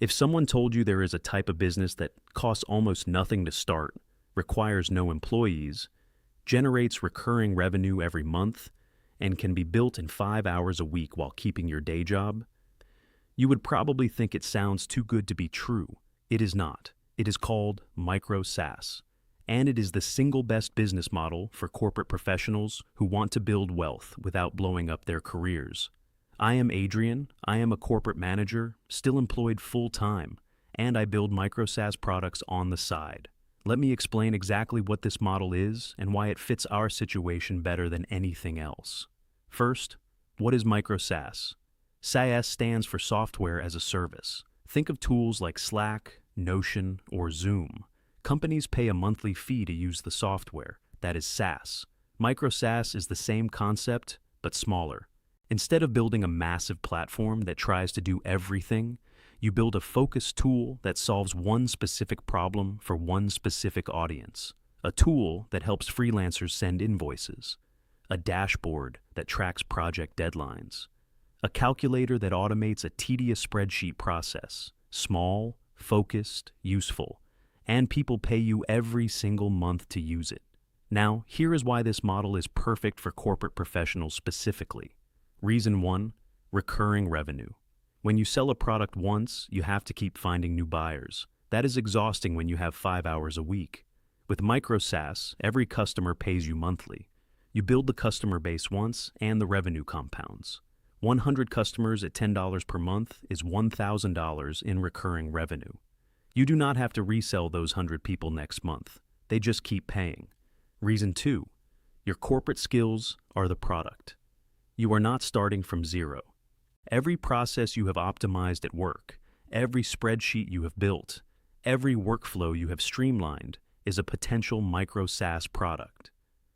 If someone told you there is a type of business that costs almost nothing to start, requires no employees, generates recurring revenue every month, and can be built in 5 hours a week while keeping your day job, you would probably think it sounds too good to be true. It is not. It is called Micro-SaaS, and it is the single best business model for corporate professionals who want to build wealth without blowing up their careers. I am Adrian. I am a corporate manager, still employed full-time, and I build Micro-SaaS products on the side. Let me explain exactly what this model is and why it fits our situation better than anything else. First, what is Micro-SaaS? SaaS stands for Software as a Service. Think of tools like Slack, Notion, or Zoom. Companies pay a monthly fee to use the software. That is SaaS. Micro-SaaS is the same concept, but smaller. Instead of building a massive platform that tries to do everything, you build a focused tool that solves one specific problem for one specific audience. A tool that helps freelancers send invoices. A dashboard that tracks project deadlines. A calculator that automates a tedious spreadsheet process. Small, focused, useful, and people pay you every single month to use it. Now, here is why this model is perfect for corporate professionals specifically. Reason 1, recurring revenue. When you sell a product once, you have to keep finding new buyers. That is exhausting when you have 5 hours a week. With Micro-SaaS, every customer pays you monthly. You build the customer base once, and the revenue compounds. 100 customers at $10 per month is $1,000 in recurring revenue. You do not have to resell those 100 people next month. They just keep paying. Reason 2, your corporate skills are the product. You are not starting from zero. Every process you have optimized at work, every spreadsheet you have built, every workflow you have streamlined is a potential Micro-SaaS product.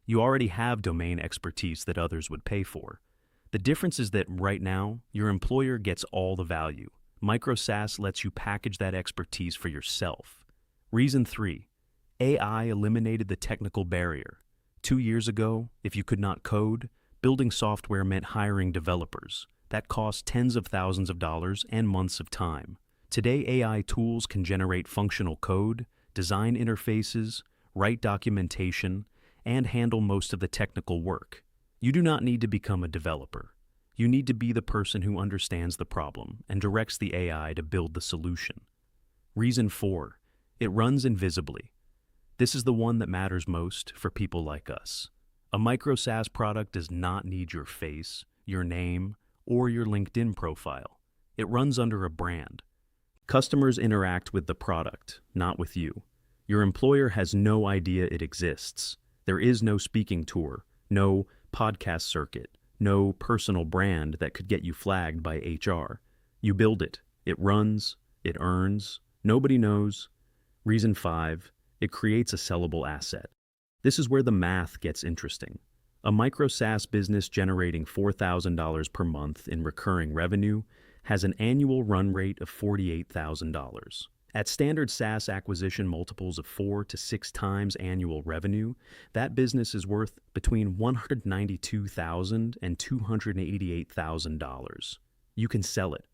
You already have domain expertise that others would pay for. The difference is that right now, your employer gets all the value. Micro-SaaS lets you package that expertise for yourself. Reason 3, AI eliminated the technical barrier. 2 years ago, if you could not code, building software meant hiring developers. That cost tens of thousands of dollars and months of time. Today, AI tools can generate functional code, design interfaces, write documentation, and handle most of the technical work. You do not need to become a developer. You need to be the person who understands the problem and directs the AI to build the solution. Reason 4, it runs invisibly. This is the one that matters most for people like us. A Micro-SaaS product does not need your face, your name, or your LinkedIn profile. It runs under a brand. Customers interact with the product, not with you. Your employer has no idea it exists. There is no speaking tour, no podcast circuit, no personal brand that could get you flagged by HR. You build it. It runs. It earns. Nobody knows. Reason 5, it creates a sellable asset. This is where the math gets interesting. A Micro-SaaS business generating $4,000 per month in recurring revenue has an annual run rate of $48,000. At standard SaaS acquisition multiples of 4 to 6 times annual revenue, that business is worth between $192,000 and $288,000. You can sell it,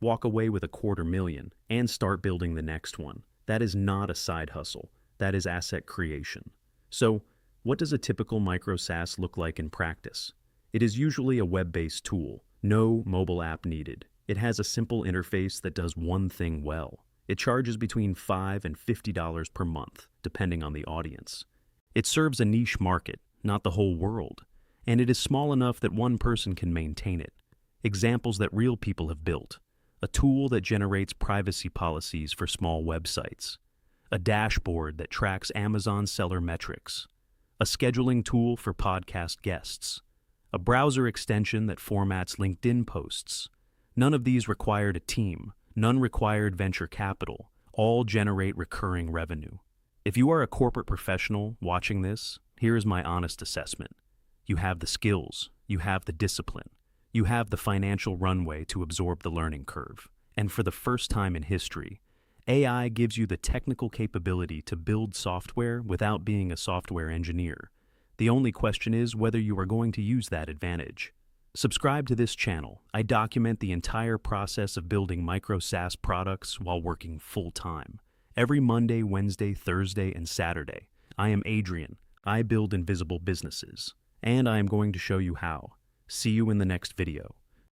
walk away with $250,000, and start building the next one. That is not a side hustle. That is asset creation. So, what does a typical Micro-SaaS look like in practice? It is usually a web-based tool, no mobile app needed. It has a simple interface that does one thing well. It charges between $5 and $50 per month, depending on the audience. It serves a niche market, not the whole world, and it is small enough that one person can maintain it. Examples that real people have built: a tool that generates privacy policies for small websites, a dashboard that tracks Amazon seller metrics, a scheduling tool for podcast guests, a browser extension that formats LinkedIn posts. None of these required a team. None required venture capital. All generate recurring revenue. If you are a corporate professional watching this, here is my honest assessment. You have the skills, you have the discipline, you have the financial runway to absorb the learning curve. And for the first time in history, AI gives you the technical capability to build software without being a software engineer. The only question is whether you are going to use that advantage. Subscribe to this channel. I document the entire process of building micro-SaaS products while working full-time. Every Monday, Wednesday, Thursday, and Saturday. I am Adrian. I build invisible businesses. And I am going to show you how. See you in the next video.